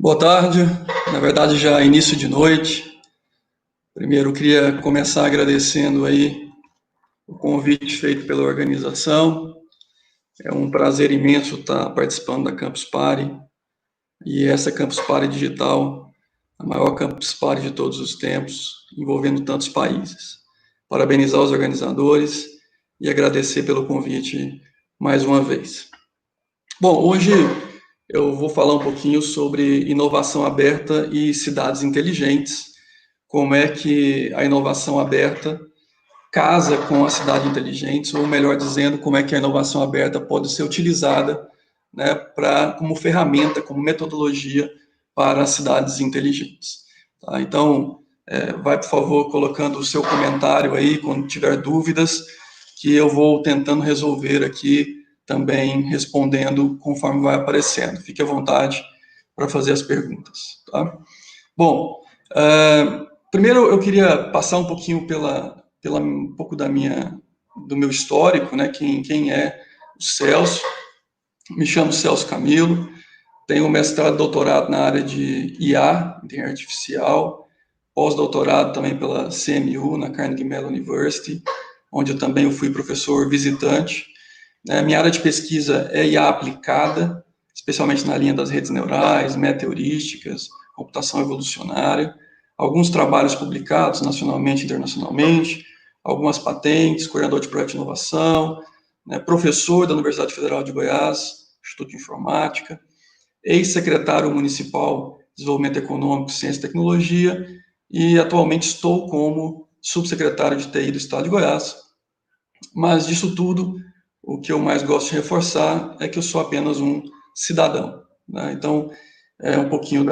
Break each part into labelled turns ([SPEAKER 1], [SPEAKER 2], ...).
[SPEAKER 1] Boa tarde, na verdade já é início de noite. Primeiro queria começar agradecendo aí o convite feito pela organização. É um prazer imenso estar participando da Campus Party. E essa Campus Party digital, a maior Campus Party de todos os tempos, envolvendo tantos países. Parabenizar os organizadores e agradecer pelo convite mais uma vez. Bom, hoje eu vou falar um pouquinho sobre inovação aberta e cidades inteligentes, como é que a inovação aberta casa com a cidade inteligente, ou melhor dizendo, como é que a inovação aberta pode ser utilizada, né, como ferramenta, como metodologia para as cidades inteligentes. Tá? Então, vai, por favor, colocando o seu comentário aí, quando tiver dúvidas, que eu vou tentando resolver aqui, também respondendo conforme vai aparecendo. Fique à vontade para fazer as perguntas. Tá? Bom, primeiro eu queria passar um pouquinho um pouco do meu histórico, né? Quem é o Celso? Me chamo Celso Camilo, tenho mestrado e doutorado na área de IA, inteligência artificial, pós-doutorado também pela CMU, na Carnegie Mellon University, onde eu fui professor visitante. Minha área de pesquisa é IA aplicada, especialmente na linha das redes neurais, meteorísticas, computação evolucionária, alguns trabalhos publicados nacionalmente e internacionalmente, algumas patentes, coordenador de projeto de inovação, professor da Universidade Federal de Goiás, Instituto de Informática, ex-secretário municipal de Desenvolvimento Econômico, Ciência e Tecnologia, e atualmente estou como subsecretário de TI do Estado de Goiás. Mas disso tudo, o que eu mais gosto de reforçar é que eu sou apenas um cidadão. Né? Então, é um pouquinho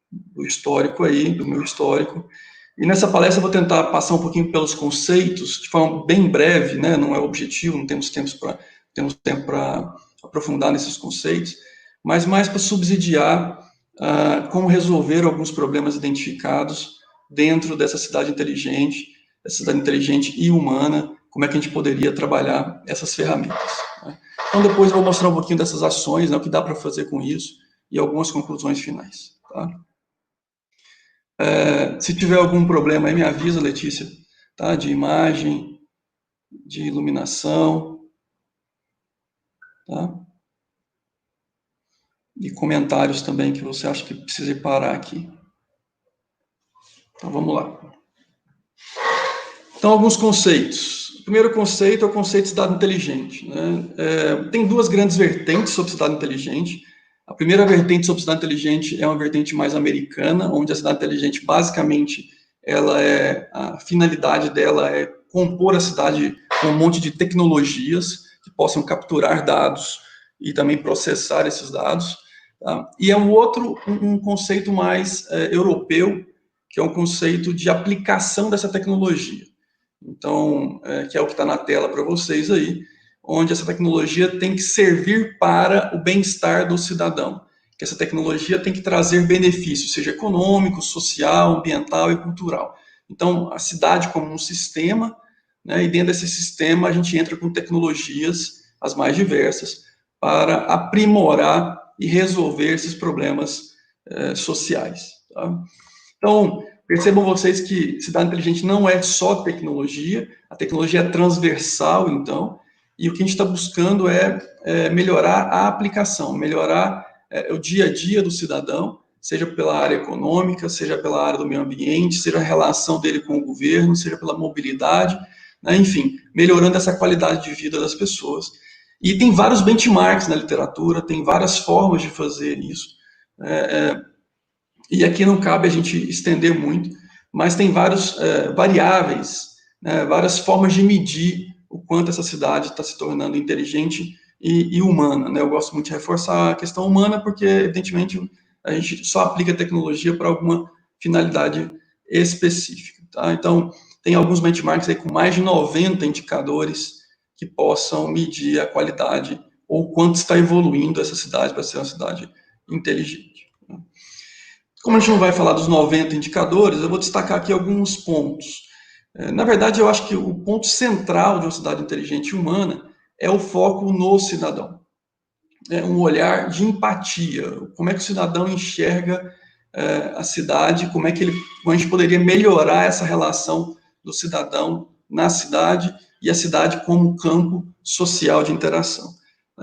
[SPEAKER 1] do histórico aí, do meu histórico. E nessa palestra eu vou tentar passar um pouquinho pelos conceitos, de forma bem breve, né? Não é o objetivo, não temos tempo para aprofundar nesses conceitos, mas mais para subsidiar como resolver alguns problemas identificados dentro dessa cidade inteligente e humana, como é que a gente poderia trabalhar essas ferramentas. Né? Então, depois eu vou mostrar um pouquinho dessas ações, né, o que dá para fazer com isso, e algumas conclusões finais. Tá? Se tiver algum problema aí, me avisa, Letícia, tá? De imagem, de iluminação, tá? E comentários também que você acha que precisa parar aqui. Então, vamos lá. Então, alguns conceitos. O primeiro conceito é o conceito de cidade inteligente. Né? Tem duas grandes vertentes sobre cidade inteligente. A primeira vertente sobre cidade inteligente é uma vertente mais americana, onde a cidade inteligente, basicamente, a finalidade dela é compor a cidade com um monte de tecnologias que possam capturar dados e também processar esses dados. Tá? E é um conceito mais europeu, que é um conceito de aplicação dessa tecnologia. Então, que é o que está na tela para vocês aí, onde essa tecnologia tem que servir para o bem-estar do cidadão, que essa tecnologia tem que trazer benefícios, seja econômico, social, ambiental e cultural. Então, a cidade como um sistema, né, e dentro desse sistema a gente entra com tecnologias, as mais diversas, para aprimorar e resolver esses problemas sociais. Tá? Então, percebam vocês que cidade inteligente não é só tecnologia, a tecnologia é transversal, então, e o que a gente está buscando é melhorar a aplicação, melhorar o dia a dia do cidadão, seja pela área econômica, seja pela área do meio ambiente, seja a relação dele com o governo, seja pela mobilidade, né, enfim, melhorando essa qualidade de vida das pessoas. E tem vários benchmarks na literatura, tem várias formas de fazer isso. E aqui não cabe a gente estender muito, mas tem várias variáveis, né, várias formas de medir o quanto essa cidade está se tornando inteligente e humana. Né? Eu gosto muito de reforçar a questão humana, porque, evidentemente, a gente só aplica tecnologia para alguma finalidade específica. Tá? Então, tem alguns benchmarks aí com mais de 90 indicadores que possam medir a qualidade ou quanto está evoluindo essa cidade para ser uma cidade inteligente. Como a gente não vai falar dos 90 indicadores, eu vou destacar aqui alguns pontos. Na verdade, eu acho que o ponto central de uma cidade inteligente e humana é o foco no cidadão. um olhar de empatia. Como é que o cidadão enxerga a cidade, como a gente poderia melhorar essa relação do cidadão na cidade e a cidade como campo social de interação.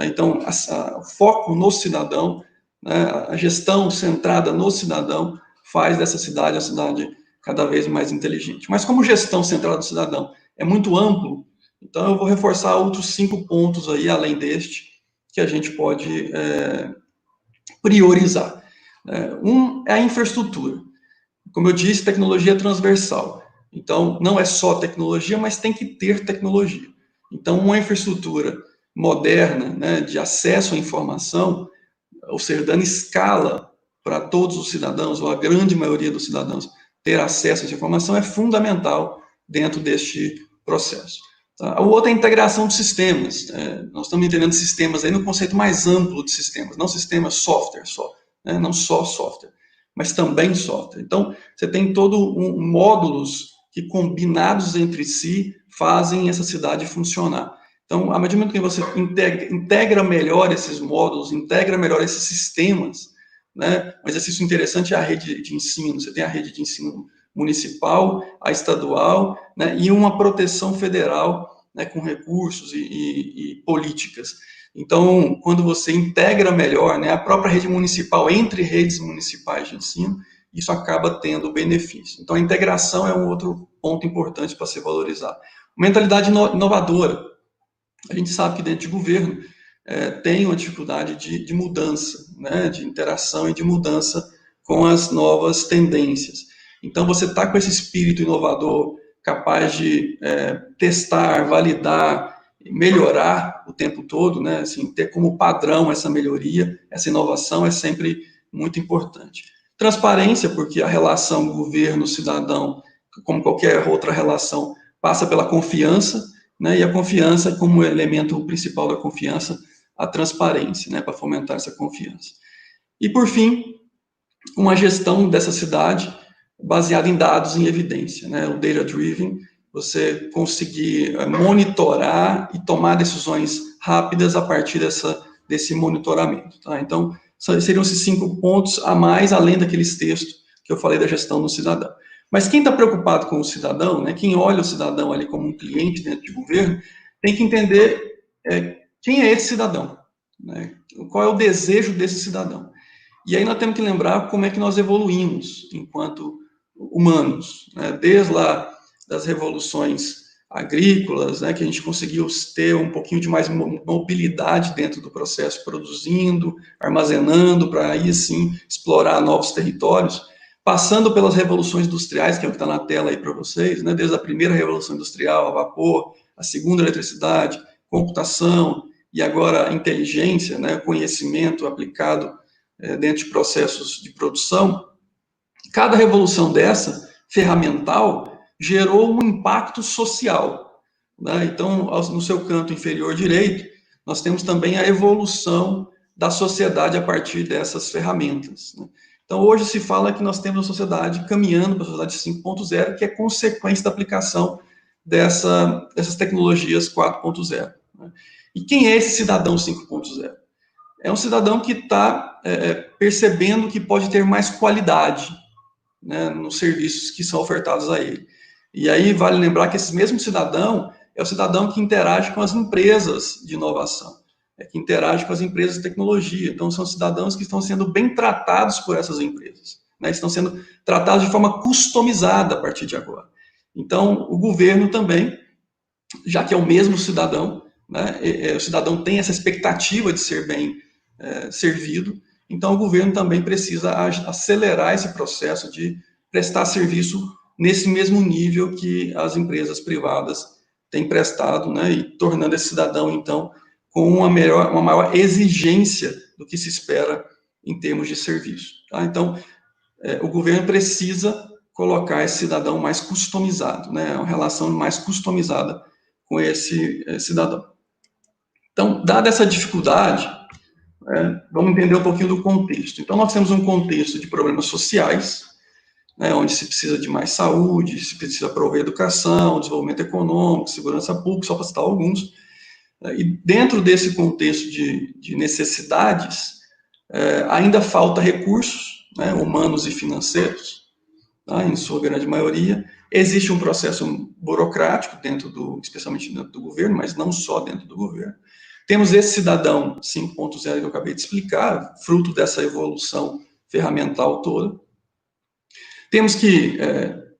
[SPEAKER 1] Então, o foco no cidadão, né, a gestão centrada no cidadão, faz dessa cidade a cidade cada vez mais inteligente. Mas como gestão centrada no cidadão é muito amplo, então eu vou reforçar outros 5 pontos aí, além deste, que a gente pode priorizar. Um é a infraestrutura. Como eu disse, tecnologia é transversal. Então, não é só tecnologia, mas tem que ter tecnologia. Então, uma infraestrutura moderna, né, de acesso à informação, ou seja, dando escala para todos os cidadãos, ou a grande maioria dos cidadãos, ter acesso a essa informação, é fundamental dentro deste processo. Tá? O outro é a integração de sistemas. Nós estamos entendendo sistemas aí no conceito mais amplo de sistemas, não sistemas software só, né? Não só software, mas também software. Então, você tem todo módulos que, combinados entre si, fazem essa cidade funcionar. Então, à medida que você integra melhor esses módulos, integra melhor esses sistemas, né? Um exercício interessante é a rede de ensino. Você tem a rede de ensino municipal, a estadual, né? E uma proteção federal, né? Com recursos e políticas. Então, quando você integra melhor, né, a própria rede municipal entre redes municipais de ensino, isso acaba tendo benefício. Então, a integração é um outro ponto importante para ser valorizado. Mentalidade inovadora. A gente sabe que dentro de governo tem uma dificuldade de mudança, né, de interação e de mudança com as novas tendências. Então, você está com esse espírito inovador, capaz de testar, validar, melhorar o tempo todo, né, assim, ter como padrão essa melhoria, essa inovação é sempre muito importante. Transparência, porque a relação governo-cidadão, como qualquer outra relação, passa pela confiança, né, e a confiança, como elemento principal da confiança, a transparência, né, para fomentar essa confiança. E, por fim, uma gestão dessa cidade baseada em dados e em evidência, né, o data-driven, você conseguir monitorar e tomar decisões rápidas a partir desse monitoramento. Tá? Então, seriam esses 5 pontos a mais, além daqueles textos que eu falei da gestão do cidadão. Mas quem está preocupado com o cidadão, né, quem olha o cidadão ali como um cliente dentro de governo, tem que entender quem é esse cidadão, né, qual é o desejo desse cidadão. E aí nós temos que lembrar como é que nós evoluímos enquanto humanos, né, desde lá das revoluções agrícolas, né, que a gente conseguiu ter um pouquinho de mais mobilidade dentro do processo, produzindo, armazenando, para aí sim explorar novos territórios, passando pelas revoluções industriais, que é o que está na tela aí para vocês, né, desde a primeira revolução industrial, a vapor, a segunda, a eletricidade, computação, e agora a inteligência, né, conhecimento aplicado dentro de processos de produção. Cada revolução dessa, ferramental, gerou um impacto social, né? Então, no seu canto inferior direito, nós temos também a evolução da sociedade a partir dessas ferramentas, né? Então, hoje se fala que nós temos uma sociedade caminhando para a sociedade 5.0, que é consequência da aplicação dessas tecnologias 4.0. Né? E quem é esse cidadão 5.0? É um cidadão que está percebendo que pode ter mais qualidade, né, nos serviços que são ofertados a ele. E aí vale lembrar que esse mesmo cidadão é o cidadão que interage com as empresas de inovação, que interage com as empresas de tecnologia. Então, são cidadãos que estão sendo bem tratados por essas empresas, né, estão sendo tratados de forma customizada a partir de agora. Então, o governo também, já que é o mesmo cidadão, né, o cidadão tem essa expectativa de ser bem servido, então o governo também precisa acelerar esse processo de prestar serviço nesse mesmo nível que as empresas privadas têm prestado, né, e tornando esse cidadão, então, com uma maior exigência do que se espera em termos de serviço. Tá? Então, o governo precisa colocar esse cidadão mais customizado, né, uma relação mais customizada com esse cidadão. Então, dada essa dificuldade, vamos entender um pouquinho do contexto. Então, nós temos um contexto de problemas sociais, né, onde se precisa de mais saúde, se precisa prover educação, desenvolvimento econômico, segurança pública, só para citar alguns. E dentro desse contexto de necessidades, ainda falta recursos, né, humanos e financeiros, tá, em sua grande maioria. Existe um processo burocrático especialmente dentro do governo, mas não só dentro do governo. Temos esse cidadão 5.0 que eu acabei de explicar, fruto dessa evolução ferramental toda. Temos que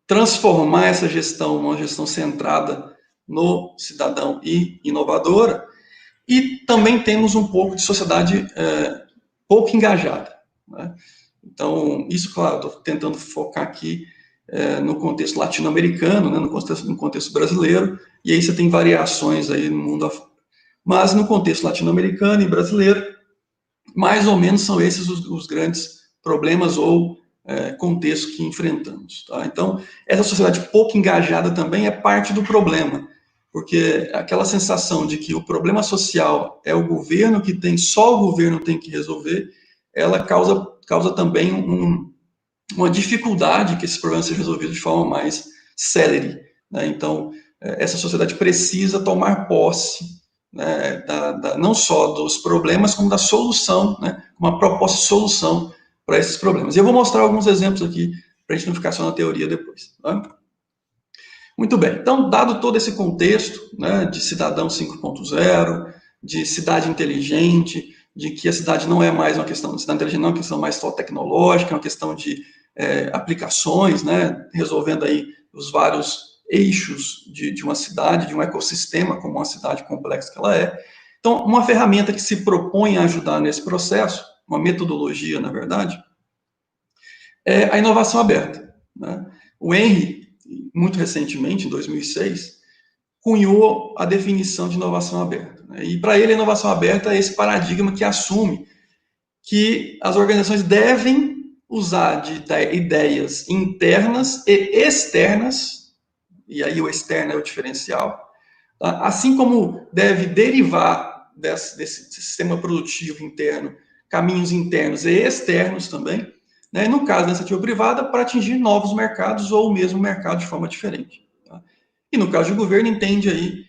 [SPEAKER 1] transformar essa gestão numa gestão centrada no cidadão e inovadora, e também temos um pouco de sociedade pouco engajada, né? Então, isso, claro, estou tentando focar aqui no contexto latino-americano, né, no contexto brasileiro, e aí você tem variações aí no mundo afora. Mas no contexto latino-americano e brasileiro, mais ou menos são esses os grandes problemas ou contextos que enfrentamos, tá? Então, essa sociedade pouco engajada também é parte do problema, porque aquela sensação de que o problema social é o governo que tem, só o governo tem que resolver, ela causa também uma dificuldade que esse problema seja resolvido de forma mais célere, né? Então, essa sociedade precisa tomar posse, né, não só dos problemas, como da solução, né, uma proposta de solução para esses problemas. E eu vou mostrar alguns exemplos aqui, para a gente não ficar só na teoria depois. Tá? Muito bem, então, dado todo esse contexto, né, de cidadão 5.0, de cidade inteligente, de que a cidade não é mais uma questão de cidade inteligente, não é uma questão mais só tecnológica, é uma questão de aplicações, né, resolvendo aí os vários eixos de uma cidade, de um ecossistema, como uma cidade complexa que ela é. Então, uma ferramenta que se propõe a ajudar nesse processo, uma metodologia, na verdade, é a inovação aberta, né? O Henry, muito recentemente, em 2006, cunhou a definição de inovação aberta, né? E para ele, a inovação aberta é esse paradigma que assume que as organizações devem usar de ideias internas e externas, e aí o externo é o diferencial, tá? Assim como deve derivar desse sistema produtivo interno, caminhos internos e externos também, né? No caso da iniciativa privada, para atingir novos mercados ou o mesmo mercado de forma diferente. Tá? E no caso do governo, entende aí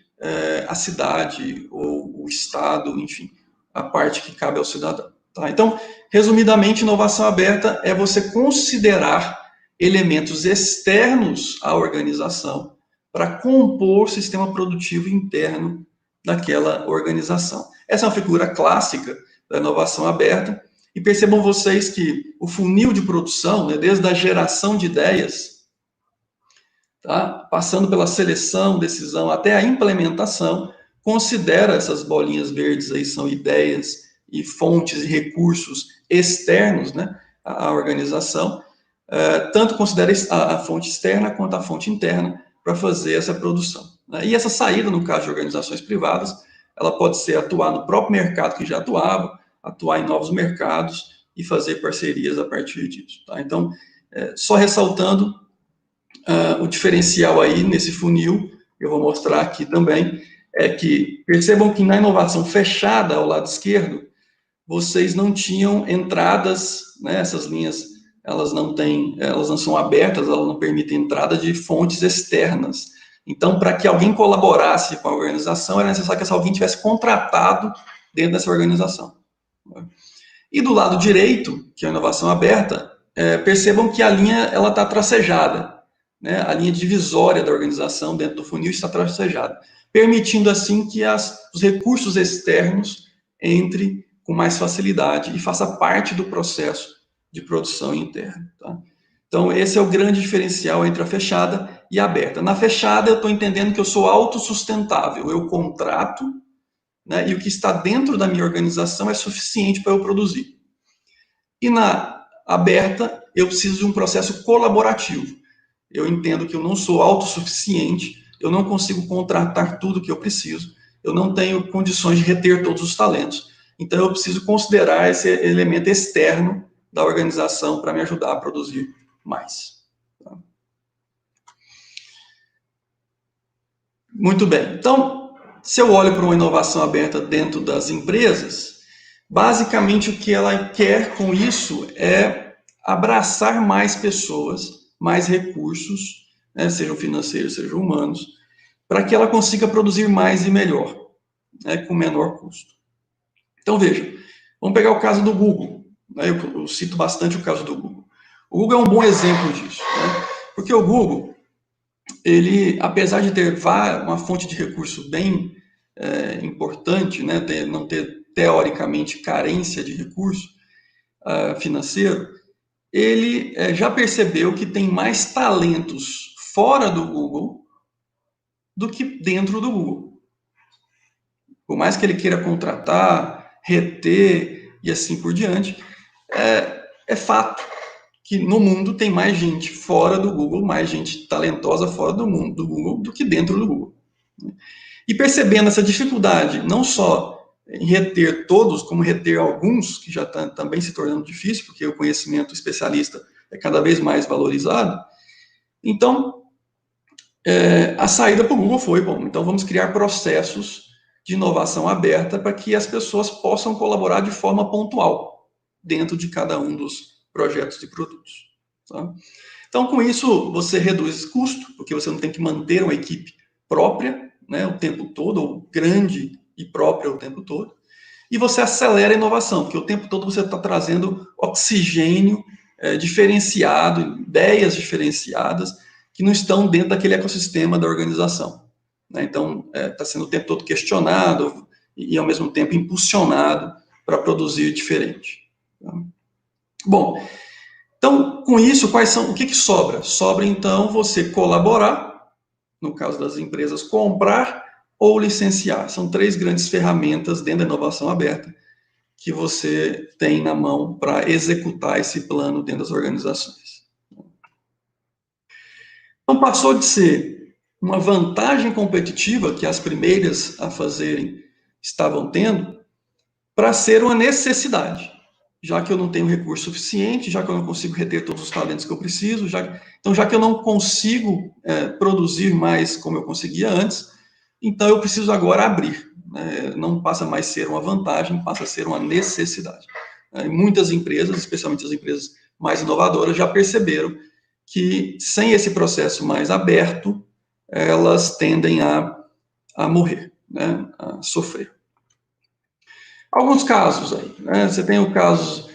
[SPEAKER 1] a cidade ou o Estado, enfim, a parte que cabe ao cidadão. Tá? Então, resumidamente, inovação aberta é você considerar elementos externos à organização para compor o sistema produtivo interno daquela organização. Essa é uma figura clássica da inovação aberta, e percebam vocês que o funil de produção, né, desde a geração de ideias, tá, passando pela seleção, decisão, até a implementação, considera essas bolinhas verdes aí, são ideias e fontes e recursos externos, né, à organização, tanto considera a fonte externa quanto a fonte interna para fazer essa produção, né? E essa saída, no caso de organizações privadas, ela pode ser atuar no próprio mercado que já atuava, atuar em novos mercados e fazer parcerias a partir disso. Tá? Então, só ressaltando o diferencial aí nesse funil, eu vou mostrar aqui também, é que percebam que na inovação fechada ao lado esquerdo, vocês não tinham entradas, né, essas linhas, elas não são abertas, elas não permitem entrada de fontes externas. Então, para que alguém colaborasse com a organização, era necessário que esse alguém tivesse contratado dentro dessa organização. E do lado direito, que é a inovação aberta, percebam que a linha está tracejada, né? A linha divisória da organização dentro do funil está tracejada, permitindo assim que os recursos externos entrem com mais facilidade e faça parte do processo de produção interna. Tá? Então, esse é o grande diferencial entre a fechada e a aberta. Na fechada, eu estou entendendo que eu sou autossustentável, eu contrato, né, e o que está dentro da minha organização é suficiente para eu produzir. E na aberta, eu preciso de um processo colaborativo. Eu entendo que eu não sou autossuficiente, eu não consigo contratar tudo que eu preciso, eu não tenho condições de reter todos os talentos. Então, eu preciso considerar esse elemento externo da organização para me ajudar a produzir mais. Tá? Muito bem. Então, se eu olho para uma inovação aberta dentro das empresas, basicamente o que ela quer com isso é abraçar mais pessoas, mais recursos, né, sejam financeiros, sejam humanos, para que ela consiga produzir mais e melhor. né, com menor custo. Então, veja, vamos pegar o caso do Google. Né, eu cito bastante o caso do Google. O Google é um bom exemplo disso, né, porque o Google, ele, apesar de ter uma fonte de recurso bem importante, né, não ter teoricamente carência de recurso financeiro, ele já percebeu que tem mais talentos fora do Google do que dentro do Google. Por mais que ele queira contratar, reter e assim por diante, é fato que no mundo tem mais gente fora do Google, mais gente talentosa fora do mundo do Google do que dentro do Google. E percebendo essa dificuldade, não só em reter todos, como reter alguns, que já está também se tornando difícil, porque o conhecimento especialista é cada vez mais valorizado. Então, a saída para o Google foi, bom, então vamos criar processos de inovação aberta para que as pessoas possam colaborar de forma pontual dentro de cada um dos projetos de produtos. Tá? Então, com isso, você reduz custo, porque você não tem que manter uma equipe própria, né, o tempo todo, ou grande e própria o tempo todo, e você acelera a inovação, porque o tempo todo você está trazendo oxigênio diferenciado, ideias diferenciadas, que não estão dentro daquele ecossistema da organização. Né? Então, está sendo o tempo todo questionado e, ao mesmo tempo, impulsionado para produzir diferente. Tá? Bom, então, com isso, o que sobra? Sobra, então, você colaborar, no caso das empresas, comprar ou licenciar. São 3 grandes ferramentas dentro da inovação aberta que você tem na mão para executar esse plano dentro das organizações. Então, passou de ser uma vantagem competitiva que as primeiras a fazerem estavam tendo, para ser uma necessidade, já que eu não tenho recurso suficiente, já que eu não consigo reter todos os talentos que eu preciso, então já que eu não consigo produzir mais como eu conseguia antes, então eu preciso agora abrir. Não passa mais a ser uma vantagem, passa a ser uma necessidade. Muitas empresas, especialmente as empresas mais inovadoras, já perceberam que sem esse processo mais aberto, elas tendem a morrer, né, a sofrer. Alguns casos aí, né? Você tem o casos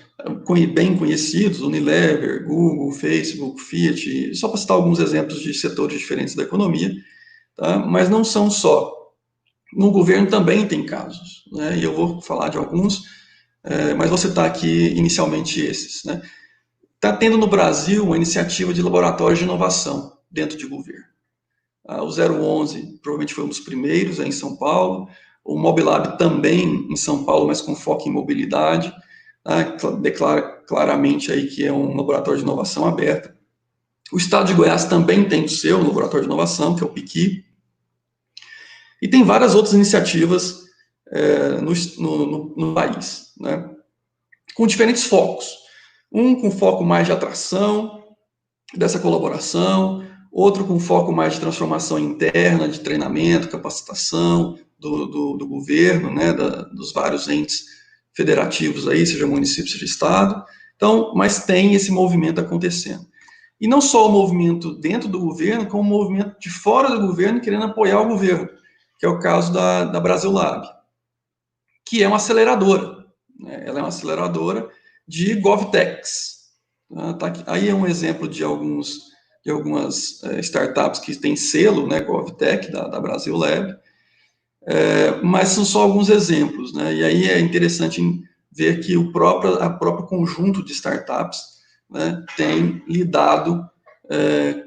[SPEAKER 1] bem conhecidos, Unilever, Google, Facebook, Fiat, só para citar alguns exemplos de setores diferentes da economia, tá? Mas não são só. No governo também tem casos, né? E eu vou falar de alguns, mas vou citar aqui inicialmente esses, né? Está tendo no Brasil uma iniciativa de laboratório de inovação dentro de governo. O 011 provavelmente foi um dos primeiros em São Paulo, o Mobilab também em São Paulo, mas com foco em mobilidade, declara claramente aí que é um laboratório de inovação aberta. O estado de Goiás também tem o seu laboratório de inovação, que é o Piqui, e tem várias outras iniciativas no país, né, com diferentes focos. Um com foco mais de atração dessa colaboração, outro com foco mais de transformação interna, de treinamento, capacitação do governo, né, dos vários entes federativos aí, seja município, seja estado. Então, mas tem esse movimento acontecendo. E não só o movimento dentro do governo, como o movimento de fora do governo querendo apoiar o governo, que é o caso da Brasil Lab, que é uma aceleradora. Né? Ela é uma aceleradora de GovTechs. Tá aqui. Aí é um exemplo de algumas startups que têm selo, né, GovTech, da Brasil Lab, mas são só alguns exemplos, né, e aí é interessante ver que o próprio conjunto de startups, né, tem lidado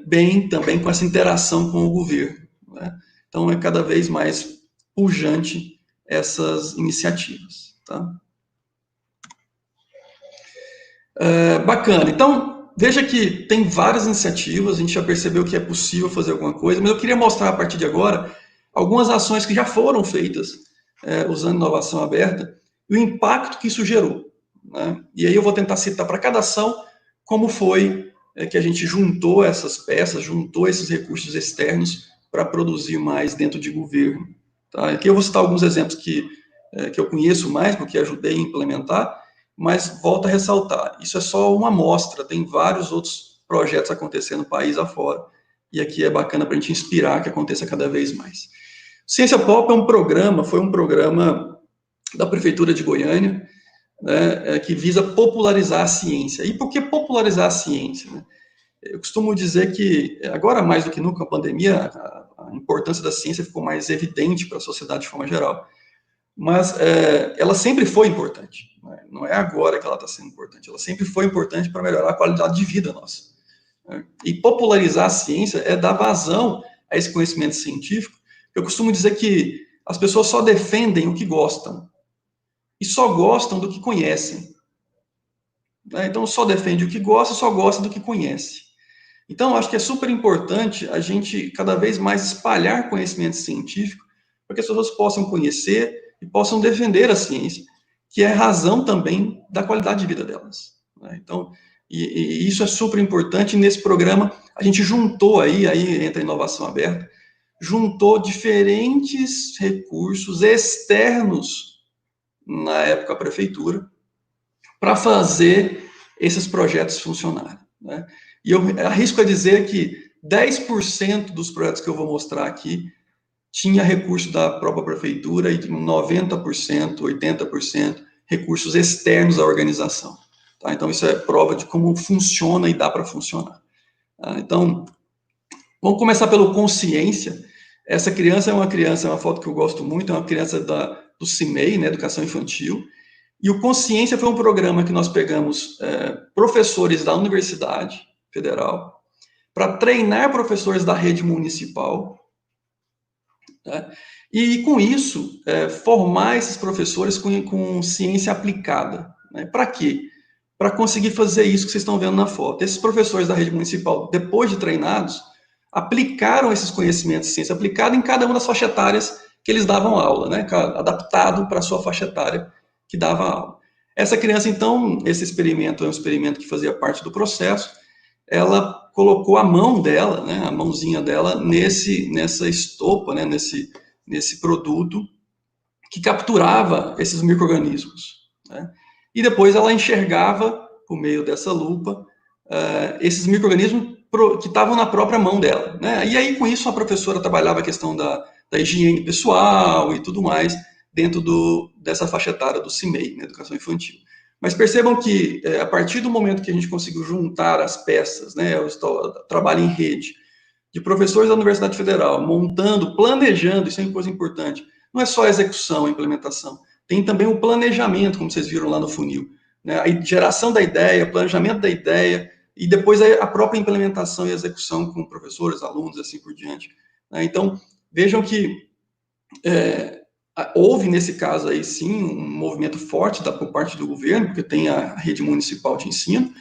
[SPEAKER 1] bem também com essa interação com o governo, né, então é cada vez mais pujante essas iniciativas, tá? Bacana, então veja que tem várias iniciativas, a gente já percebeu que é possível fazer alguma coisa, mas eu queria mostrar a partir de agora algumas ações que já foram feitas usando inovação aberta e o impacto que isso gerou. Né? E aí eu vou tentar citar para cada ação como foi que a gente juntou essas peças, juntou esses recursos externos para produzir mais dentro de governo. Tá? Aqui eu vou citar alguns exemplos que eu conheço mais, porque ajudei a implementar, mas volto a ressaltar, isso é só uma amostra, tem vários outros projetos acontecendo no país afora, e aqui é bacana para a gente inspirar que aconteça cada vez mais. Ciência Pop foi um programa da Prefeitura de Goiânia, né, que visa popularizar a ciência. E por que popularizar a ciência? Né? Eu costumo dizer que, agora mais do que nunca, a pandemia, a importância da ciência ficou mais evidente para a sociedade de forma geral. Mas ela sempre foi importante. Né? Não é agora que ela está sendo importante. Ela sempre foi importante para melhorar a qualidade de vida nossa. Né? E popularizar a ciência é dar vazão a esse conhecimento científico. Eu costumo dizer que as pessoas só defendem o que gostam. E só gostam do que conhecem. Né? Então, só defende o que gosta, só gosta do que conhece. Então, acho que é super importante a gente cada vez mais espalhar conhecimento científico para que as pessoas possam conhecer e possam defender a ciência, que é a razão também da qualidade de vida delas. Né? Então, e isso é super importante. Nesse programa, a gente juntou aí entra a inovação aberta, juntou diferentes recursos externos, na época a prefeitura, para fazer esses projetos funcionarem. Né? E eu arrisco a dizer que 10% dos projetos que eu vou mostrar aqui tinha recurso da própria prefeitura e 90%, 80% recursos externos à organização. Tá? Então, isso é prova de como funciona e dá para funcionar. Tá? Então, vamos começar pelo Consciência. Essa criança é uma foto que eu gosto muito, é uma criança do CIMEI, né, Educação Infantil. E o Consciência foi um programa que nós pegamos professores da Universidade Federal para treinar professores da rede municipal, né? E, com isso, formar esses professores com ciência aplicada. Né? Para quê? Para conseguir fazer isso que vocês estão vendo na foto. Esses professores da rede municipal, depois de treinados, aplicaram esses conhecimentos de ciência aplicada em cada uma das faixas etárias que eles davam aula, né? Adaptado para a sua faixa etária que dava aula. Essa criança, então, esse experimento é um experimento que fazia parte do processo, ela colocou a mão dela, né, a mãozinha dela, nessa estopa, né, nesse produto que capturava esses micro-organismos. Né? E depois ela enxergava, por meio dessa lupa, esses micro-organismos que estavam na própria mão dela. Né? E aí, com isso, a professora trabalhava a questão da higiene pessoal e tudo mais, dentro dessa faixa etária do CIMEI, né, Educação Infantil. Mas percebam que, a partir do momento que a gente conseguiu juntar as peças, né, o trabalho em rede, de professores da Universidade Federal, montando, planejando, isso é uma coisa importante, não é só a execução, a implementação, tem também o planejamento, como vocês viram lá no funil, né, a geração da ideia, planejamento da ideia, e depois a própria implementação e execução com professores, alunos, e assim por diante. Né. Então, vejam que houve, nesse caso aí, sim, um movimento forte por parte do governo, porque tem a rede municipal de ensino,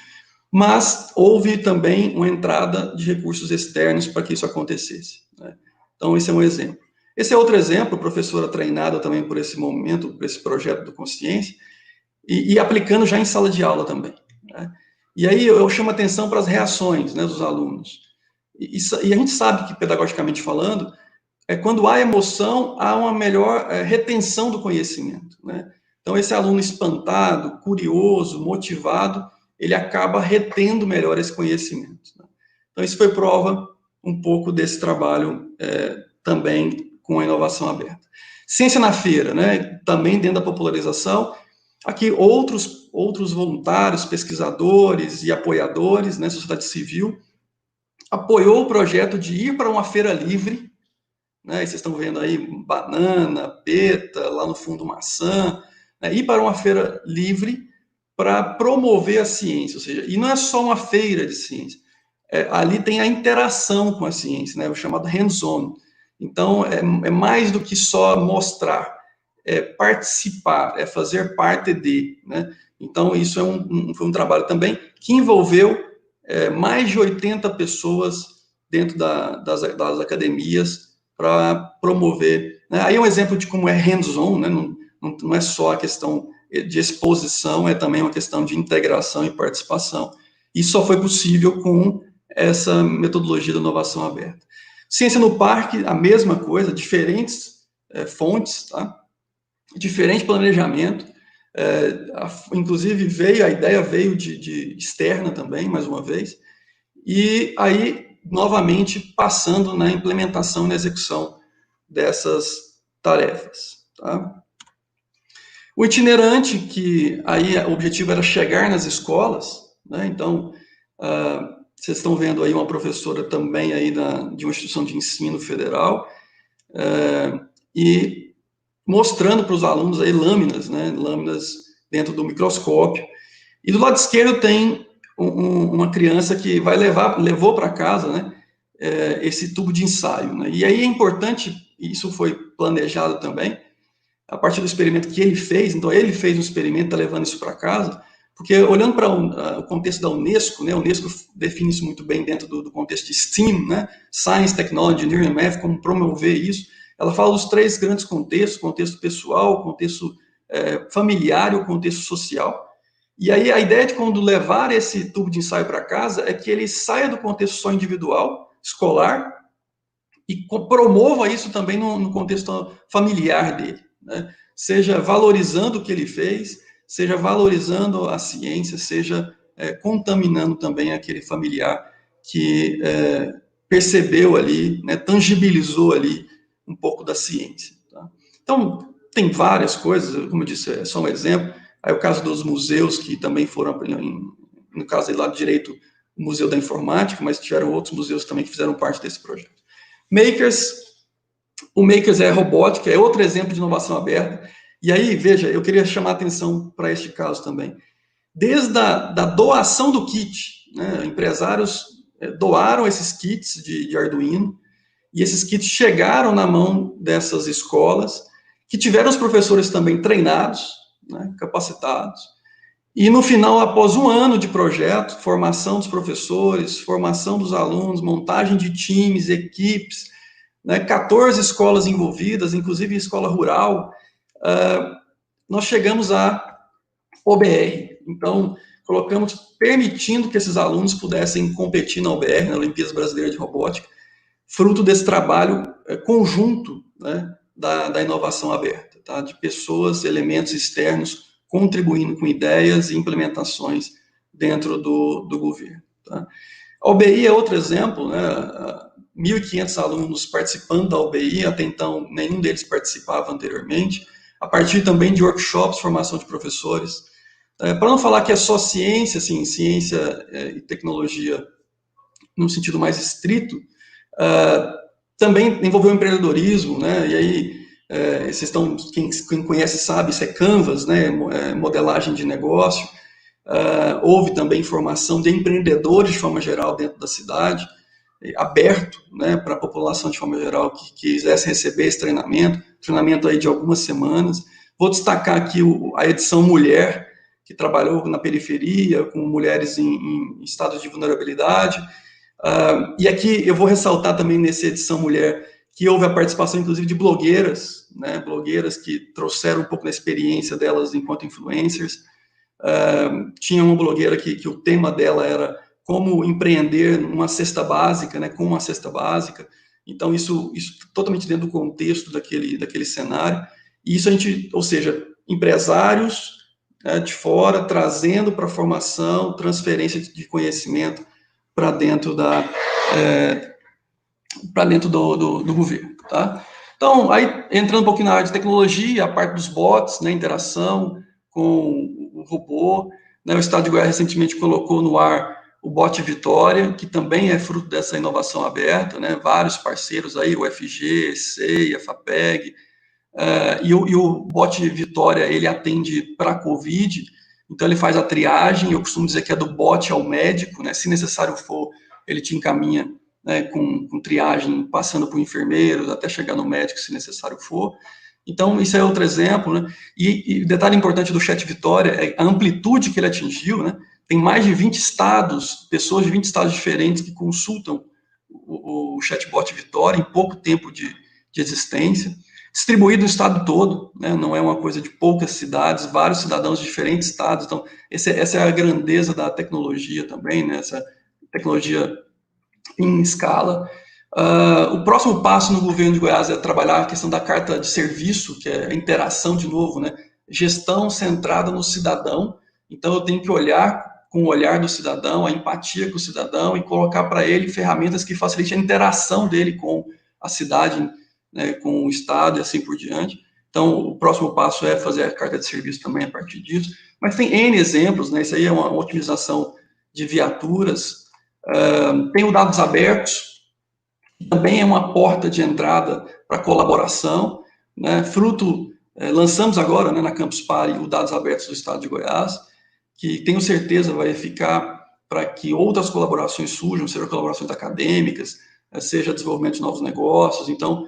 [SPEAKER 1] mas houve também uma entrada de recursos externos para que isso acontecesse. Né? Então, esse é um exemplo. Esse é outro exemplo, professora treinada também por esse momento, por esse projeto do Consciência, e aplicando já em sala de aula também. Né? E aí eu chamo atenção para as reações, né, dos alunos. E a gente sabe que, pedagogicamente falando, quando há emoção, há uma melhor retenção do conhecimento. Né? Então, esse aluno espantado, curioso, motivado, ele acaba retendo melhor esse conhecimento. Né? Então, isso foi prova um pouco desse trabalho também com a inovação aberta. Ciência na Feira, né? Também dentro da popularização. Aqui, outros voluntários, pesquisadores e apoiadores, né, sociedade civil, apoiou o projeto de ir para uma feira livre, né, e vocês estão vendo aí banana, peta, lá no fundo maçã, né, ir para uma feira livre para promover a ciência, ou seja, e não é só uma feira de ciência, ali tem a interação com a ciência, né, o chamado hands-on. Então, é mais do que só mostrar, é participar, é fazer parte de, né? Então, isso foi um trabalho também que envolveu mais de 80 pessoas dentro das academias para promover. Né? Aí é um exemplo de como é hands-on, né? Não é só a questão de exposição, é também uma questão de integração e participação. Isso só foi possível com essa metodologia da inovação aberta. Ciência no Parque, a mesma coisa, diferentes fontes, tá? Diferente planejamento, inclusive a ideia veio de externa também, mais uma vez, e aí, novamente, passando na implementação e na execução dessas tarefas. Tá? O itinerante, que aí o objetivo era chegar nas escolas, né? Então, vocês estão vendo aí uma professora também aí de uma instituição de ensino federal, e mostrando para os alunos aí lâminas, né? Lâminas dentro do microscópio. E do lado esquerdo tem uma criança que levou para casa, né? Esse tubo de ensaio, né? E aí é importante, isso foi planejado também, a partir do experimento que ele fez. Então ele fez um experimento, está levando isso para casa, porque olhando para o contexto da Unesco, né, a Unesco define isso muito bem dentro do contexto de STEAM, né, Science, Technology, Engineering and Math, como promover isso. Ela fala dos 3 grandes contextos: contexto pessoal, contexto familiar e o contexto social. E aí a ideia de quando levar esse tubo de ensaio para casa é que ele saia do contexto só individual, escolar, e promova isso também no contexto familiar dele, né? Seja valorizando o que ele fez, seja valorizando a ciência, seja contaminando também aquele familiar que percebeu ali, né, tangibilizou ali um pouco da ciência. Tá? Então, tem várias coisas, como eu disse, é só um exemplo. Aí o caso dos museus, que também foram, no caso aí lá do direito, o Museu da Informática, mas tiveram outros museus também que fizeram parte desse projeto. Makers, o Makers é robótica, é outro exemplo de inovação aberta. E aí, veja, eu queria chamar a atenção para este caso também. Desde a doação do kit, né, empresários doaram esses kits de Arduino, e esses kits chegaram na mão dessas escolas, que tiveram os professores também treinados, né, capacitados, e no final, após um ano de projeto, formação dos professores, formação dos alunos, montagem de times, equipes, né, 14 escolas envolvidas, inclusive escola rural, nós chegamos à OBR. Então, permitindo que esses alunos pudessem competir na OBR, na Olimpíada Brasileira de Robótica, fruto desse trabalho conjunto, né, da inovação aberta, tá? De pessoas, elementos externos, contribuindo com ideias e implementações dentro do governo. Tá? A OBI é outro exemplo, né? 1.500 alunos participando da OBI, até então nenhum deles participava anteriormente, a partir também de workshops, formação de professores. Para não falar que é só ciência, assim, ciência e tecnologia num sentido mais estrito, também envolveu empreendedorismo, né? E aí, vocês estão, quem conhece sabe, isso é Canvas, né? Modelagem de negócio. Houve também formação de empreendedores de forma geral dentro da cidade, aberto, né, para a população de forma geral que quisesse receber esse treinamento aí de algumas semanas. Vou destacar aqui a edição Mulher, que trabalhou na periferia, com mulheres em estados de vulnerabilidade. E aqui eu vou ressaltar também nessa edição Mulher que houve a participação, inclusive, de blogueiras, né, blogueiras que trouxeram um pouco da experiência delas enquanto influencers. Tinha uma blogueira que o tema dela era como empreender uma cesta básica, né, com uma cesta básica. Então, isso totalmente dentro do contexto daquele cenário. E isso ou seja, empresários, né, de fora, trazendo para a formação, transferência de conhecimento para dentro do governo, tá? Então, aí, entrando um pouquinho na área de tecnologia, a parte dos bots, né, interação com o robô, né, o Estado de Goiás recentemente colocou no ar o bot Vitória, que também é fruto dessa inovação aberta, né, vários parceiros aí, o FG, SEI, a FAPEG, e o bot Vitória, ele atende para a COVID, então ele faz a triagem, eu costumo dizer que é do bot ao médico, né, se necessário for, ele te encaminha, né, com triagem, passando por enfermeiros, até chegar no médico, se necessário for. Então, isso é outro exemplo, né? E detalhe importante do Chat Vitória é a amplitude que ele atingiu, né? Tem mais de 20 estados, pessoas de 20 estados diferentes que consultam o chatbot Vitória em pouco tempo de existência, distribuído no estado todo, né? Não é uma coisa de poucas cidades, vários cidadãos de diferentes estados. Então, essa é a grandeza da tecnologia também, né? Essa tecnologia em escala. O próximo passo no governo de Goiás é trabalhar a questão da carta de serviço, que é a interação, de novo, né? Gestão centrada no cidadão. Então, eu tenho que olhar com o olhar do cidadão, a empatia com o cidadão, e colocar para ele ferramentas que facilitem a interação dele com a cidade né, com o Estado e assim por diante. Então, o próximo passo é fazer a carta de serviço também a partir disso. Mas tem N exemplos, né? Isso aí é uma otimização de viaturas. Tem o dados abertos, que também é uma porta de entrada para colaboração, né? Lançamos agora, né, na Campus Party o Dados Abertos do Estado de Goiás, que tenho certeza vai ficar para que outras colaborações surjam, sejam colaborações acadêmicas, seja desenvolvimento de novos negócios. Então,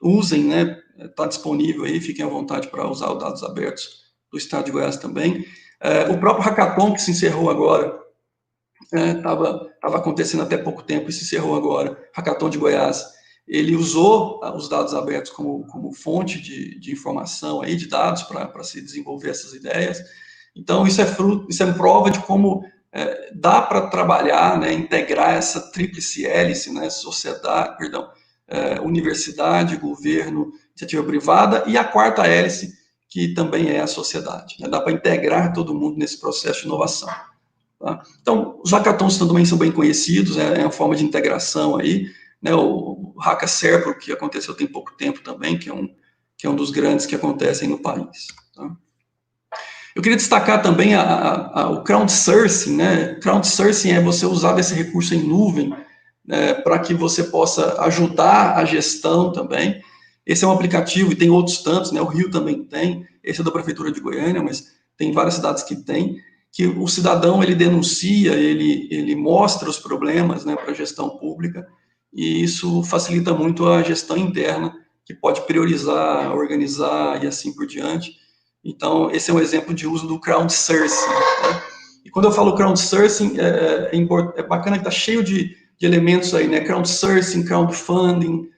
[SPEAKER 1] usem, né? Está disponível aí, fiquem à vontade para usar os dados abertos do Estado de Goiás também. O próprio hackathon que se encerrou agora, estava acontecendo até pouco tempo e se encerrou agora, hackathon de Goiás, ele usou os dados abertos como fonte de informação, aí, de dados para se desenvolver essas ideias. Então, isso é prova de como dá para trabalhar, né, integrar essa tríplice hélice, né, universidade, governo, iniciativa privada, e a quarta hélice, que também é a sociedade. Né? Dá para integrar todo mundo nesse processo de inovação. Tá? Então, os hackathons também são bem conhecidos, é uma forma de integração aí, né? O Hacka Serpro, que aconteceu tem pouco tempo também, que é um dos grandes que acontecem no país. Tá? Eu queria destacar também o crowdsourcing, né? Crowdsourcing é você usar desse recurso em nuvem, para que você possa ajudar a gestão também. Esse é um aplicativo, e tem outros tantos, né? O Rio também tem, esse é da Prefeitura de Goiânia, mas tem várias cidades que tem, que o cidadão, ele denuncia, ele mostra os problemas, né, para a gestão pública, e isso facilita muito a gestão interna, que pode priorizar, organizar e assim por diante. Então, esse é um exemplo de uso do crowdsourcing. Né? E quando eu falo crowdsourcing, é bacana que está cheio de elementos aí, né? Crowdsourcing, crowdfunding,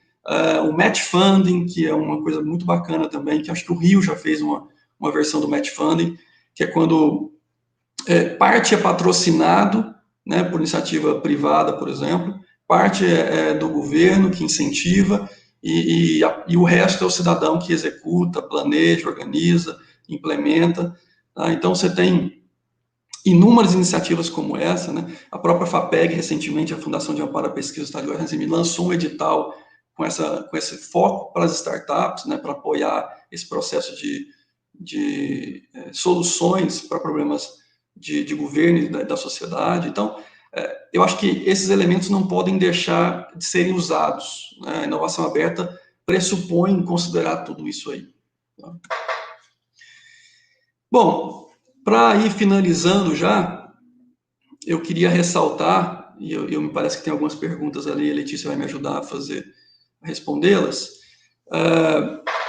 [SPEAKER 1] o match funding, que é uma coisa muito bacana também, que acho que o Rio já fez uma versão do match funding, que é quando parte é patrocinado, né, por iniciativa privada, por exemplo, parte é do governo que incentiva, e o resto é o cidadão que executa, planeja, organiza, implementa. Tá? Então, você tem inúmeras iniciativas como essa, né? A própria FAPEG, recentemente, a Fundação de Amparo à Pesquisa do Estado de Goiás, lançou um edital com esse foco para as startups, né, para apoiar esse processo de soluções para problemas de governo e da sociedade. Então, eu acho que esses elementos não podem deixar de serem usados. Né? A inovação aberta pressupõe considerar tudo isso aí. Tá? Bom, para ir finalizando já, eu queria ressaltar, e eu me parece que tem algumas perguntas ali, a Letícia vai me ajudar a respondê-las.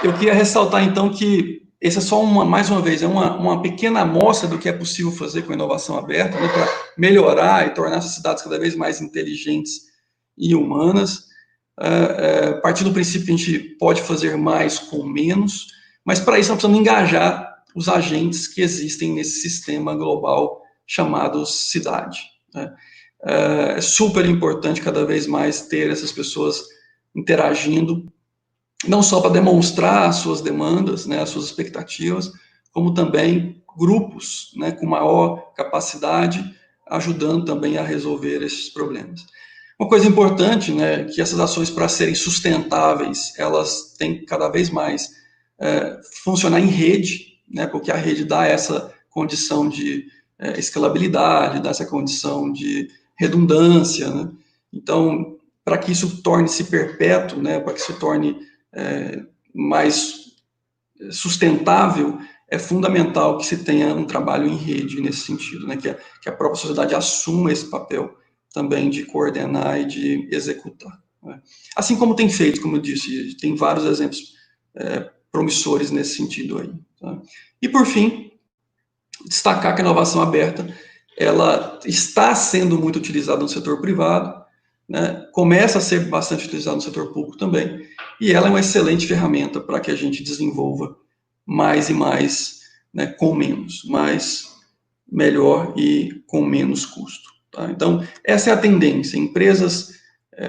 [SPEAKER 1] Eu queria ressaltar, então, que esse é só mais uma vez, uma pequena amostra do que é possível fazer com a inovação aberta, né, para melhorar e tornar essas cidades cada vez mais inteligentes e humanas. A partir do princípio que a gente pode fazer mais com menos, mas para isso nós precisamos engajar os agentes que existem nesse sistema global chamado cidade. Né? É super importante cada vez mais ter essas pessoas interagindo, não só para demonstrar as suas demandas, né, as suas expectativas, como também grupos, né, com maior capacidade, ajudando também a resolver esses problemas. Uma coisa importante, né, que essas ações, para serem sustentáveis, elas têm cada vez mais funcionar em rede, né, porque a rede dá essa condição de escalabilidade, dá essa condição de redundância. Né? Então, para que isso torne-se perpétuo, né, para que isso torne mais sustentável, é fundamental que se tenha um trabalho em rede nesse sentido, né, que a própria sociedade assuma esse papel também de coordenar e de executar. Né. Assim como tem feito, como eu disse, tem vários exemplos promissores nesse sentido aí. Tá? E, por fim, destacar que a inovação aberta ela está sendo muito utilizada no setor privado, né? Começa a ser bastante utilizada no setor público também, e ela é uma excelente ferramenta para que a gente desenvolva mais e mais, né, com menos, mais, melhor e com menos custo. Tá? Então, essa é a tendência. Empresas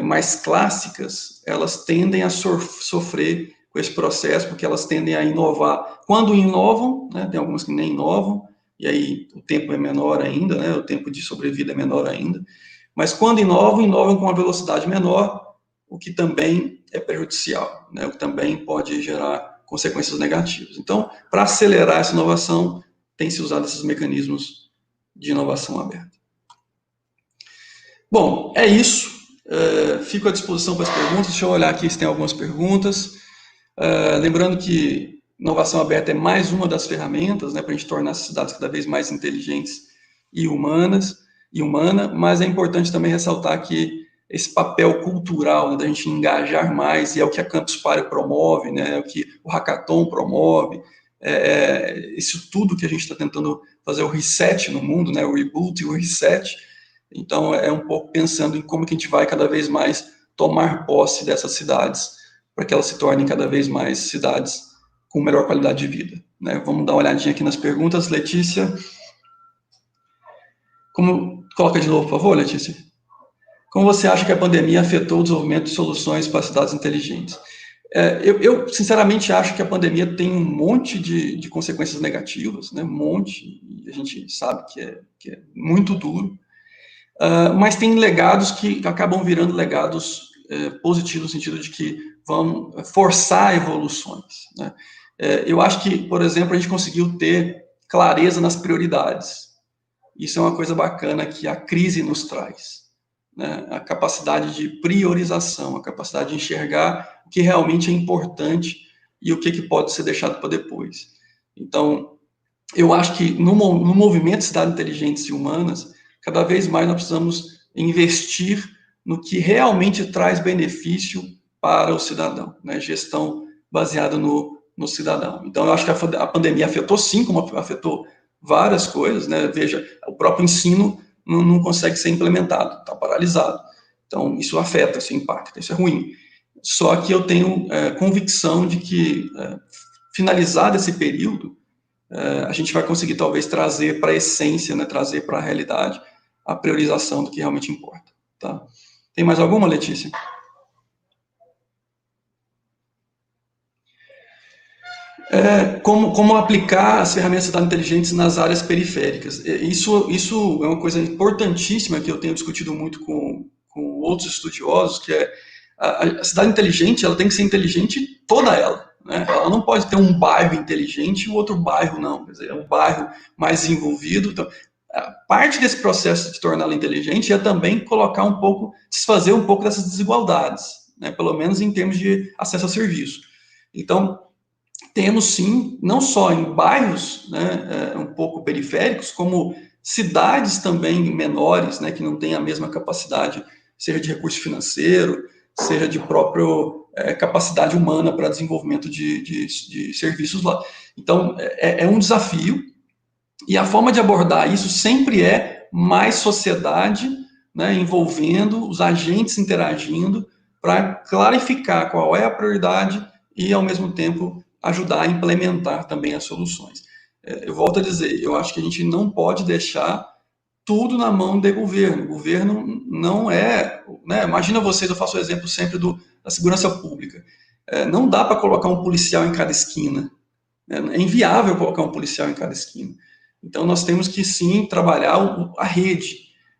[SPEAKER 1] mais clássicas, elas tendem a sofrer com esse processo, porque elas tendem a inovar. Quando inovam, né, tem algumas que nem inovam, e aí o tempo é menor ainda, né, o tempo de sobrevida é menor ainda, mas quando inovam com uma velocidade menor, o que também é prejudicial, né, o que também pode gerar consequências negativas. Então, para acelerar essa inovação, tem se usado esses mecanismos de inovação aberta. Bom, é isso. Fico à disposição para as perguntas. Deixa eu olhar aqui se tem algumas perguntas. Lembrando que inovação aberta é mais uma das ferramentas, né, para a gente tornar as cidades cada vez mais inteligentes e humana, mas é importante também ressaltar que esse papel cultural, né, da gente engajar mais, e é o que a Campus Party promove, né, é o que o Hackathon promove, isso tudo que a gente está tentando fazer o reset no mundo, né, o reboot e o reset. Então, é um pouco pensando em como que a gente vai cada vez mais tomar posse dessas cidades, para que elas se tornem cada vez mais cidades com melhor qualidade de vida, né? Vamos dar uma olhadinha aqui nas perguntas. Letícia, coloca de novo, por favor, Letícia. Como você acha que a pandemia afetou o desenvolvimento de soluções para cidades inteligentes? Eu, sinceramente, acho que a pandemia tem um monte de consequências negativas, né? Um monte, e a gente sabe que é muito duro, mas tem legados que acabam virando legados positivos, no sentido de que vão forçar evoluções, né? Eu acho que, por exemplo, a gente conseguiu ter clareza nas prioridades. Isso é uma coisa bacana que a crise nos traz, né? A capacidade de priorização, a capacidade de enxergar o que realmente é importante e o que pode ser deixado para depois. Então, eu acho que no movimento de cidades inteligentes e humanas, cada vez mais nós precisamos investir no que realmente traz benefício para o cidadão, né? Gestão baseada no cidadão. Então, eu acho que a pandemia afetou, sim, como afetou várias coisas, né? Veja, o próprio ensino não consegue ser implementado, está paralisado. Então, isso afeta, isso impacta, isso é ruim. Só que eu tenho convicção de que, finalizado esse período, a gente vai conseguir, talvez, trazer para a essência, né? Trazer para a realidade a priorização do que realmente importa. Tá? Tem mais alguma, Letícia? Como aplicar as ferramentas de cidades inteligentes nas áreas periféricas. Isso é uma coisa importantíssima que eu tenho discutido muito com outros estudiosos, que é a cidade inteligente, ela tem que ser inteligente toda ela, né? Ela não pode ter um bairro inteligente e o outro bairro não, quer dizer, é um bairro mais envolvido. Então, parte desse processo de torná-la inteligente é também colocar um pouco, desfazer um pouco dessas desigualdades, né? Pelo menos em termos de acesso a serviço. Então, temos sim, não só em bairros, né, um pouco periféricos, como cidades também menores, né, que não têm a mesma capacidade, seja de recurso financeiro, seja de própria capacidade humana para desenvolvimento de serviços lá. Então, é um desafio, e a forma de abordar isso sempre é mais sociedade, né, envolvendo os agentes interagindo, para clarificar qual é a prioridade e, ao mesmo tempo, ajudar a implementar também as soluções. Eu volto a dizer, eu acho que a gente não pode deixar tudo na mão do governo. O governo não é, né, imagina vocês, eu faço o exemplo sempre da segurança pública. Não dá para colocar um policial em cada esquina. É inviável colocar um policial em cada esquina. Então, nós temos que, sim, trabalhar a rede,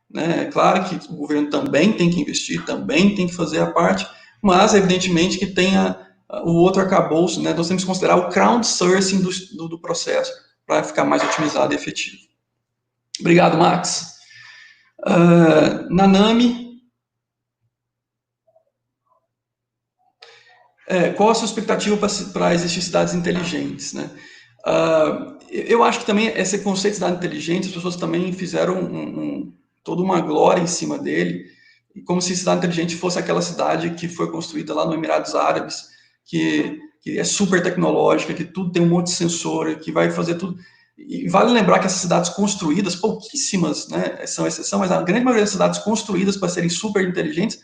[SPEAKER 1] né? É claro que o governo também tem que investir, também tem que fazer a parte, mas, evidentemente, que tenha o outro arcabouço, né? Nós temos que considerar o crowdsourcing do processo para ficar mais otimizado e efetivo. Obrigado, Max. Nanami, qual a sua expectativa para existir cidades inteligentes, né? Eu acho que também esse conceito de cidade inteligente, as pessoas também fizeram toda uma glória em cima dele, como se cidade inteligente fosse aquela cidade que foi construída lá no Emirados Árabes, que é super tecnológica, que tudo tem um monte de sensor, que vai fazer tudo. E vale lembrar que essas cidades construídas, pouquíssimas, né, são exceção, mas a grande maioria das cidades construídas para serem super inteligentes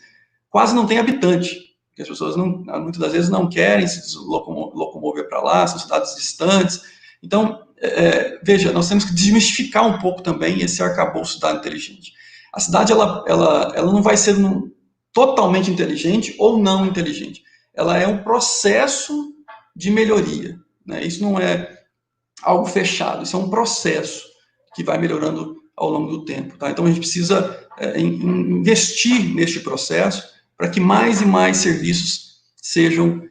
[SPEAKER 1] quase não tem habitante, porque as pessoas muitas das vezes não querem se locomover para lá, são cidades distantes. Então, veja, nós temos que desmistificar um pouco também esse arcabouço cidade inteligente. A cidade, ela não vai ser totalmente inteligente ou não inteligente. Ela é um processo de melhoria, né? Isso não é algo fechado, isso é um processo que vai melhorando ao longo do tempo, tá? Então, a gente precisa investir neste processo para que mais e mais serviços sejam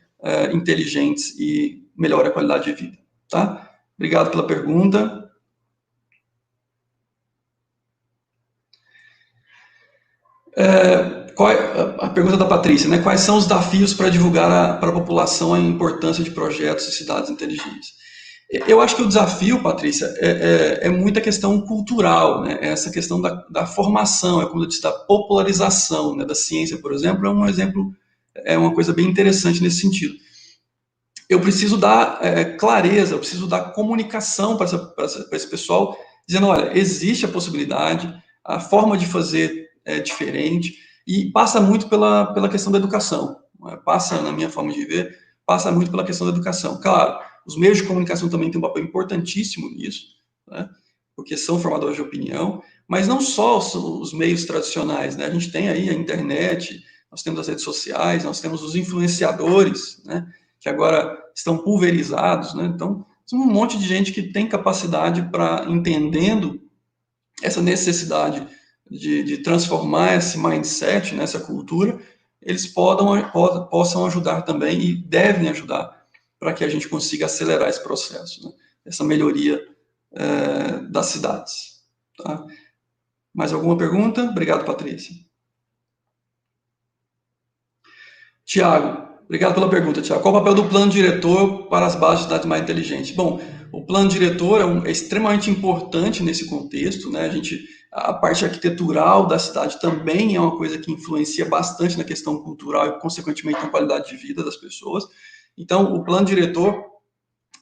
[SPEAKER 1] inteligentes e melhore a qualidade de vida. Tá? Obrigado pela pergunta. A pergunta da Patrícia, né? Quais são os desafios para divulgar para a população a importância de projetos e cidades inteligentes? Eu acho que o desafio, Patrícia, é muita questão cultural, né? Essa questão da formação, como eu disse, da popularização, né? Da ciência, por exemplo, é uma coisa bem interessante nesse sentido. Eu preciso dar clareza, eu preciso dar comunicação para esse pessoal, dizendo, olha, existe a possibilidade, a forma de fazer é diferente, e passa muito pela questão da educação. Passa, na minha forma de ver, passa muito pela questão da educação. Claro, os meios de comunicação também têm um papel importantíssimo nisso, né? Porque são formadores de opinião, mas não só os meios tradicionais, né? A gente tem aí a internet, nós temos as redes sociais, nós temos os influenciadores, né? Que agora estão pulverizados, né? Então, são um monte de gente que tem capacidade para, entendendo essa necessidade de transformar esse mindset, nessa cultura, eles possam ajudar também e devem ajudar para que a gente consiga acelerar esse processo, né? Essa melhoria das cidades. Tá? Mais alguma pergunta? Obrigado, Patrícia. Tiago, obrigado pela pergunta, Tiago. Qual o papel do plano diretor para as bases de cidades mais inteligentes? Bom, o plano diretor é extremamente importante nesse contexto, né? A parte arquitetural da cidade também é uma coisa que influencia bastante na questão cultural e, consequentemente, na qualidade de vida das pessoas. Então, o plano diretor,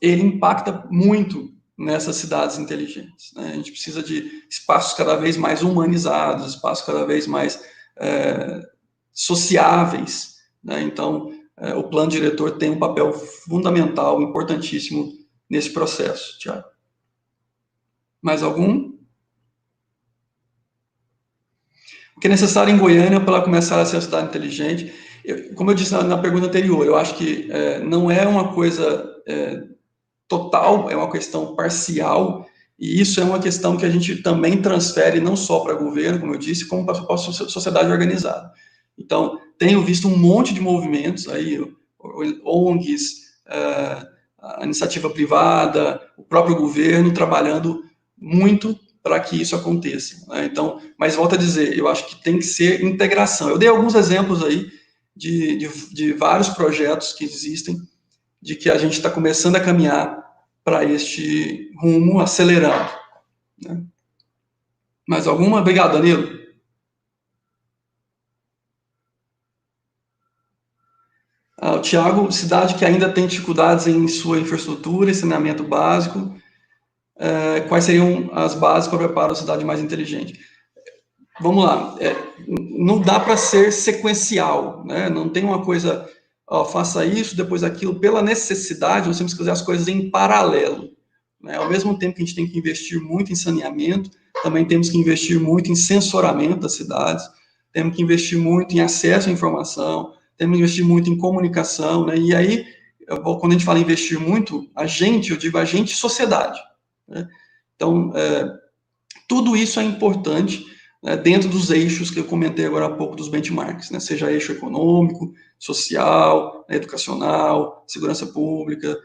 [SPEAKER 1] ele impacta muito nessas cidades inteligentes, né? A gente precisa de espaços cada vez mais humanizados, espaços cada vez mais sociáveis, né? Então, o plano diretor tem um papel fundamental, importantíssimo nesse processo, Tiago. Mais algum? O que é necessário em Goiânia para começar a ser uma cidade inteligente? Como eu disse na pergunta anterior, eu acho que não é uma coisa total, é uma questão parcial, e isso é uma questão que a gente também transfere não só para o governo, como eu disse, como para a sociedade organizada. Então, tenho visto um monte de movimentos aí, ONGs, a iniciativa privada, o próprio governo trabalhando muito para que isso aconteça, né? Então, mas volto a dizer, eu acho que tem que ser integração. Eu dei alguns exemplos aí de vários projetos que existem, de que a gente está começando a caminhar para este rumo, acelerando, né? Mais alguma? Obrigado, Danilo. O Tiago, cidade que ainda tem dificuldades em sua infraestrutura e saneamento básico, quais seriam as bases para preparar a cidade mais inteligente? Vamos lá, não dá para ser sequencial, né? Não tem uma coisa, faça isso, depois aquilo. Pela necessidade, nós temos que fazer as coisas em paralelo, né? Ao mesmo tempo que a gente tem que investir muito em saneamento, também temos que investir muito em sensoramento das cidades, temos que investir muito em acesso à informação, temos que investir muito em comunicação, né? E aí, quando a gente fala em investir muito, eu digo a gente e sociedade, né? Então, tudo isso é importante, né, dentro dos eixos que eu comentei agora há pouco dos benchmarks, né? Seja eixo econômico, social, educacional, segurança pública,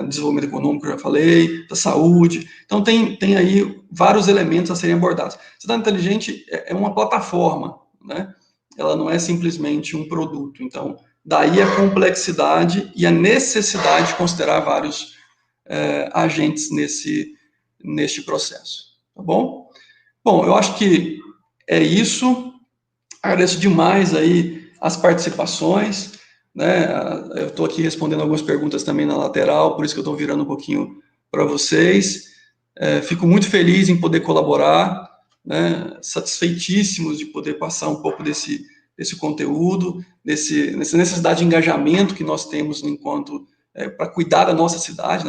[SPEAKER 1] desenvolvimento econômico, eu já falei, da saúde. Então, tem aí vários elementos a serem abordados. Cidade inteligente é uma plataforma, né? Ela não é simplesmente um produto. Então, daí a complexidade e a necessidade de considerar vários agentes neste processo. Tá bom? Bom, eu acho que é isso. Agradeço demais aí as participações, né? Eu estou aqui respondendo algumas perguntas também na lateral, por isso que eu estou virando um pouquinho para vocês. Fico muito feliz em poder colaborar, né? Satisfeitíssimos de poder passar um pouco desse conteúdo, nessa necessidade de engajamento que nós temos enquanto para cuidar da nossa cidade,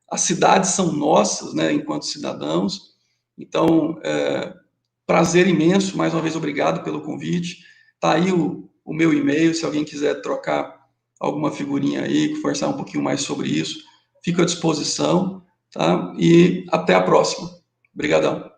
[SPEAKER 1] as cidades são nossas, né? Enquanto cidadãos. Então, prazer imenso, mais uma vez obrigado pelo convite. Está aí o meu e-mail, se alguém quiser trocar alguma figurinha aí, conversar um pouquinho mais sobre isso, fico à disposição, tá? E até a próxima. Obrigadão.